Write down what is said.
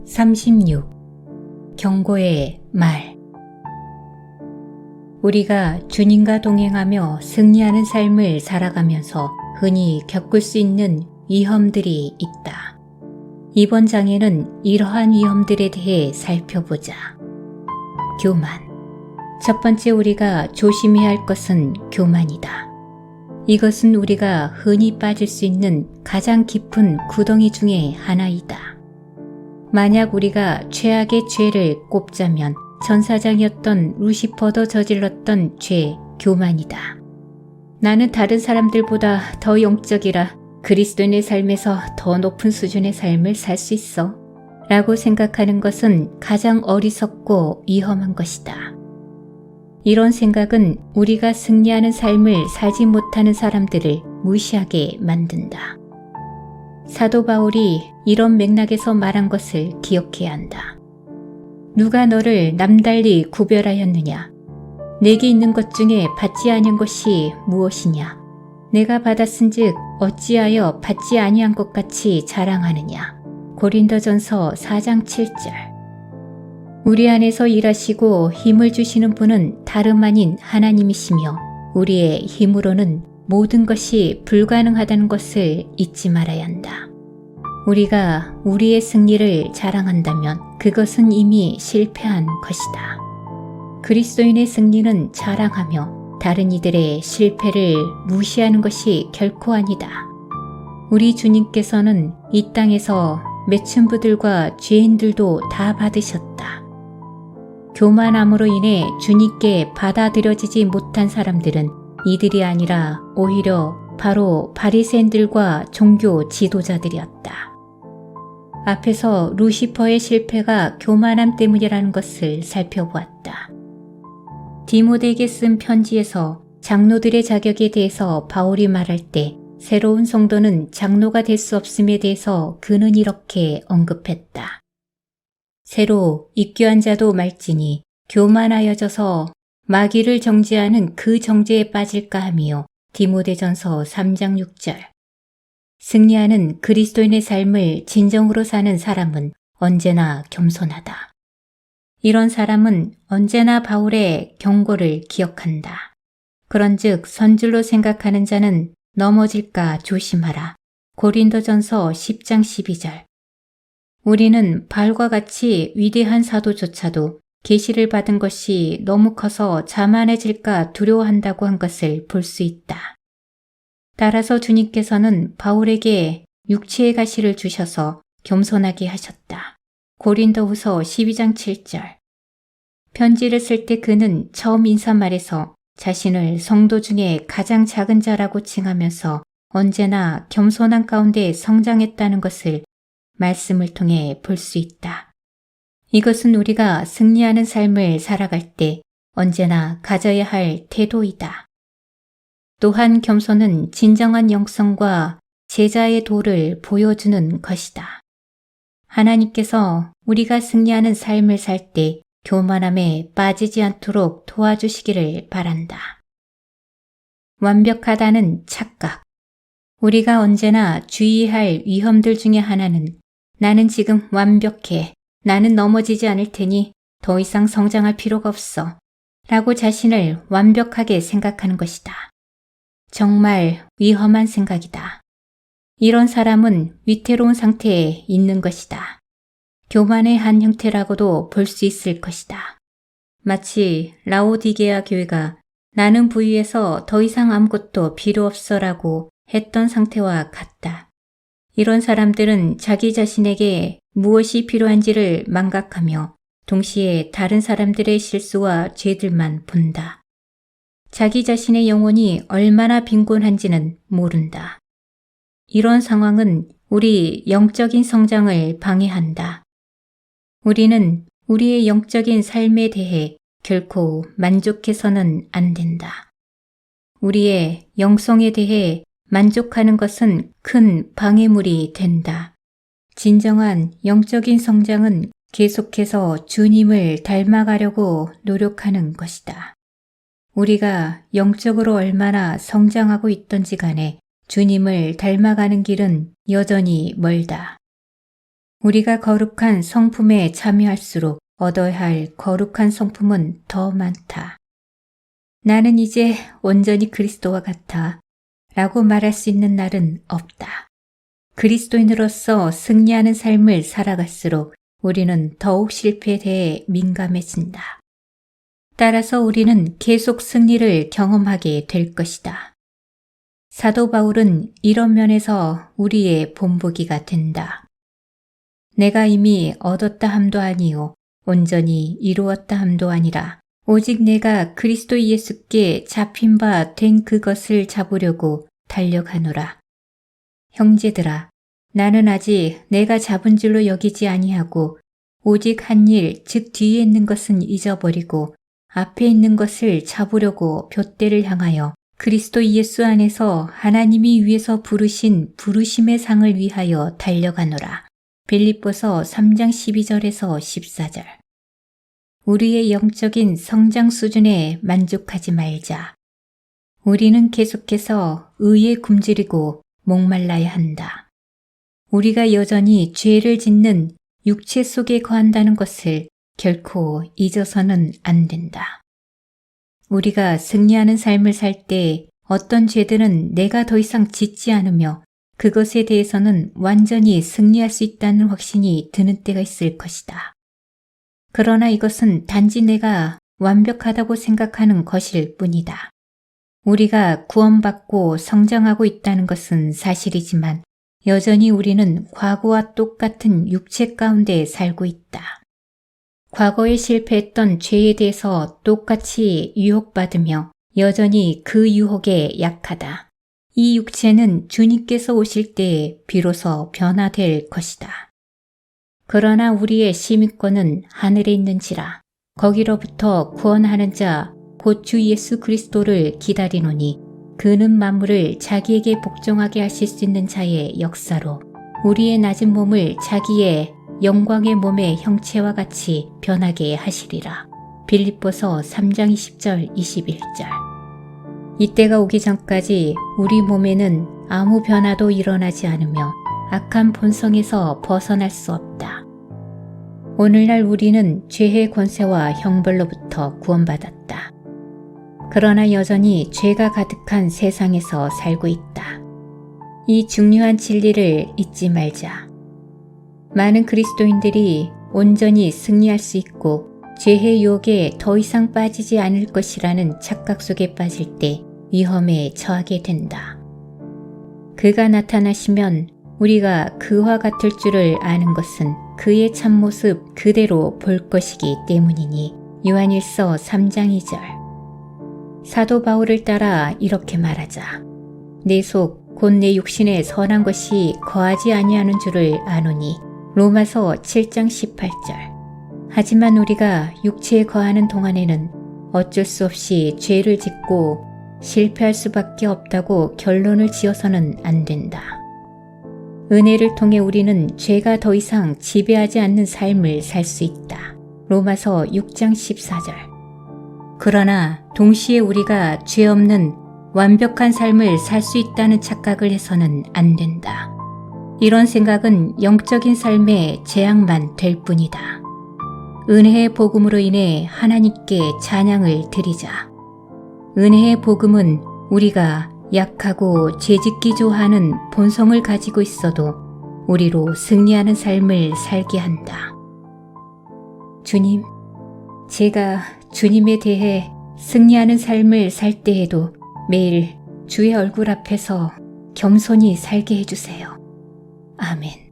36. 경고의 말. 우리가 주님과 동행하며 승리하는 삶을 살아가면서 흔히 겪을 수 있는 위험들이 있다. 이번 장에는 이러한 위험들에 대해 살펴보자. 교만. 첫 번째 우리가 조심해야 할 것은 교만이다. 이것은 우리가 흔히 빠질 수 있는 가장 깊은 구덩이 중에 하나이다. 만약 우리가 최악의 죄를 꼽자면 전사장이었던 루시퍼도 저질렀던 죄, 교만이다. 나는 다른 사람들보다 더 영적이라 그리스도인의 삶에서 더 높은 수준의 삶을 살 수 있어 라고 생각하는 것은 가장 어리석고 위험한 것이다. 이런 생각은 우리가 승리하는 삶을 살지 못하는 사람들을 무시하게 만든다. 사도 바울이 이런 맥락에서 말한 것을 기억해야 한다. 누가 너를 남달리 구별하였느냐? 내게 있는 것 중에 받지 아니한 것이 무엇이냐? 내가 받았은즉 어찌하여 받지 아니한 것 같이 자랑하느냐? 고린도전서 4장 7절. 우리 안에서 일하시고 힘을 주시는 분은 다름 아닌 하나님이시며 우리의 힘으로는 모든 것이 불가능하다는 것을 잊지 말아야 한다. 우리가 우리의 승리를 자랑한다면 그것은 이미 실패한 것이다. 그리스도인의 승리는 자랑하며 다른 이들의 실패를 무시하는 것이 결코 아니다. 우리 주님께서는 이 땅에서 매춘부들과 죄인들도 다 받으셨다. 교만함으로 인해 주님께 받아들여지지 못한 사람들은 이들이 아니라 오히려 바로 바리새인들과 종교 지도자들이었다. 앞에서 루시퍼의 실패가 교만함 때문이라는 것을 살펴보았다. 디모데에게 쓴 편지에서 장로들의 자격에 대해서 바울이 말할 때 새로운 성도는 장로가 될 수 없음에 대해서 그는 이렇게 언급했다. 새로 입교한 자도 말지니 교만하여져서 마귀를 정죄하는 그 정죄에 빠질까 하며 디모데전서 3장 6절. 승리하는 그리스도인의 삶을 진정으로 사는 사람은 언제나 겸손하다. 이런 사람은 언제나 바울의 경고를 기억한다. 그런즉 선줄로 생각하는 자는 넘어질까 조심하라. 고린도전서 10장 12절. 우리는 바울과 같이 위대한 사도조차도 계시를 받은 것이 너무 커서 자만해질까 두려워한다고 한 것을 볼 수 있다. 따라서 주님께서는 바울에게 육체의 가시를 주셔서 겸손하게 하셨다. 고린도후서 12장 7절. 편지를 쓸 때 그는 처음 인사말에서 자신을 성도 중에 가장 작은 자라고 칭하면서 언제나 겸손한 가운데 성장했다는 것을 말씀을 통해 볼 수 있다. 이것은 우리가 승리하는 삶을 살아갈 때 언제나 가져야 할 태도이다. 또한 겸손은 진정한 영성과 제자의 도를 보여주는 것이다. 하나님께서 우리가 승리하는 삶을 살 때 교만함에 빠지지 않도록 도와주시기를 바란다. 완벽하다는 착각. 우리가 언제나 주의할 위험들 중에 하나는 나는 지금 완벽해. 나는 넘어지지 않을 테니 더 이상 성장할 필요가 없어. 라고 자신을 완벽하게 생각하는 것이다. 정말 위험한 생각이다. 이런 사람은 위태로운 상태에 있는 것이다. 교만의 한 형태라고도 볼 수 있을 것이다. 마치 라오디게아 교회가 나는 부유해서 더 이상 아무것도 필요 없어라고 했던 상태와 같다. 이런 사람들은 자기 자신에게 무엇이 필요한지를 망각하며 동시에 다른 사람들의 실수와 죄들만 본다. 자기 자신의 영혼이 얼마나 빈곤한지는 모른다. 이런 상황은 우리 영적인 성장을 방해한다. 우리는 우리의 영적인 삶에 대해 결코 만족해서는 안 된다. 우리의 영성에 대해 만족하는 것은 큰 방해물이 된다. 진정한 영적인 성장은 계속해서 주님을 닮아가려고 노력하는 것이다. 우리가 영적으로 얼마나 성장하고 있던지 간에 주님을 닮아가는 길은 여전히 멀다. 우리가 거룩한 성품에 참여할수록 얻어야 할 거룩한 성품은 더 많다. 나는 이제 온전히 그리스도와 같아 라고 말할 수 있는 날은 없다. 그리스도인으로서 승리하는 삶을 살아갈수록 우리는 더욱 실패에 대해 민감해진다. 따라서 우리는 계속 승리를 경험하게 될 것이다. 사도 바울은 이런 면에서 우리의 본보기가 된다. 내가 이미 얻었다 함도 아니요 온전히 이루었다 함도 아니라 오직 내가 그리스도 예수께 잡힌 바 된 그것을 잡으려고 달려가노라. 형제들아, 나는 아직 내가 잡은 줄로 여기지 아니하고 오직 한 일, 즉 뒤에 있는 것은 잊어버리고 앞에 있는 것을 잡으려고 둏대를 향하여 그리스도 예수 안에서 하나님이 위에서 부르신 부르심의 상을 위하여 달려가노라. 빌립보서 3장 12절에서 14절. 우리의 영적인 성장 수준에 만족하지 말자. 우리는 계속해서 의에 굶주리고 목말라야 한다. 우리가 여전히 죄를 짓는 육체 속에 거한다는 것을 결코 잊어서는 안 된다. 우리가 승리하는 삶을 살 때 어떤 죄들은 내가 더 이상 짓지 않으며 그것에 대해서는 완전히 승리할 수 있다는 확신이 드는 때가 있을 것이다. 그러나 이것은 단지 내가 완벽하다고 생각하는 것일 뿐이다. 우리가 구원받고 성장하고 있다는 것은 사실이지만 여전히 우리는 과거와 똑같은 육체 가운데 살고 있다. 과거에 실패했던 죄에 대해서 똑같이 유혹받으며 여전히 그 유혹에 약하다. 이 육체는 주님께서 오실 때에 비로소 변화될 것이다. 그러나 우리의 시민권은 하늘에 있는지라 거기로부터 구원하는 자 곧 주 예수 그리스도를 기다리노니 그는 만물을 자기에게 복종하게 하실 수 있는 자의 역사로 우리의 낮은 몸을 자기의 영광의 몸의 형체와 같이 변하게 하시리라. 빌립보서 3장 20절 21절. 이때가 오기 전까지 우리 몸에는 아무 변화도 일어나지 않으며 악한 본성에서 벗어날 수 없다. 오늘날 우리는 죄의 권세와 형벌로부터 구원받았다. 그러나 여전히 죄가 가득한 세상에서 살고 있다. 이 중요한 진리를 잊지 말자. 많은 그리스도인들이 온전히 승리할 수 있고 죄의 유혹에 더 이상 빠지지 않을 것이라는 착각 속에 빠질 때 위험에 처하게 된다. 그가 나타나시면 우리가 그와 같을 줄을 아는 것은 그의 참모습 그대로 볼 것이기 때문이니 요한일서 3장 2절. 사도 바울을 따라 이렇게 말하자. 내 속 곧 내 육신에 선한 것이 거하지 아니하는 줄을 아노니 로마서 7장 18절. 하지만 우리가 육체에 거하는 동안에는 어쩔 수 없이 죄를 짓고 실패할 수밖에 없다고 결론을 지어서는 안 된다. 은혜를 통해 우리는 죄가 더 이상 지배하지 않는 삶을 살 수 있다. 로마서 6장 14절. 그러나 동시에 우리가 죄 없는 완벽한 삶을 살 수 있다는 착각을 해서는 안 된다. 이런 생각은 영적인 삶의 재앙만 될 뿐이다. 은혜의 복음으로 인해 하나님께 찬양을 드리자. 은혜의 복음은 우리가 약하고 죄짓기 좋아하는 본성을 가지고 있어도 우리로 승리하는 삶을 살게 한다. 주님, 제가 주님에 대해 승리하는 삶을 살 때에도 매일 주의 얼굴 앞에서 겸손히 살게 해주세요. 아멘.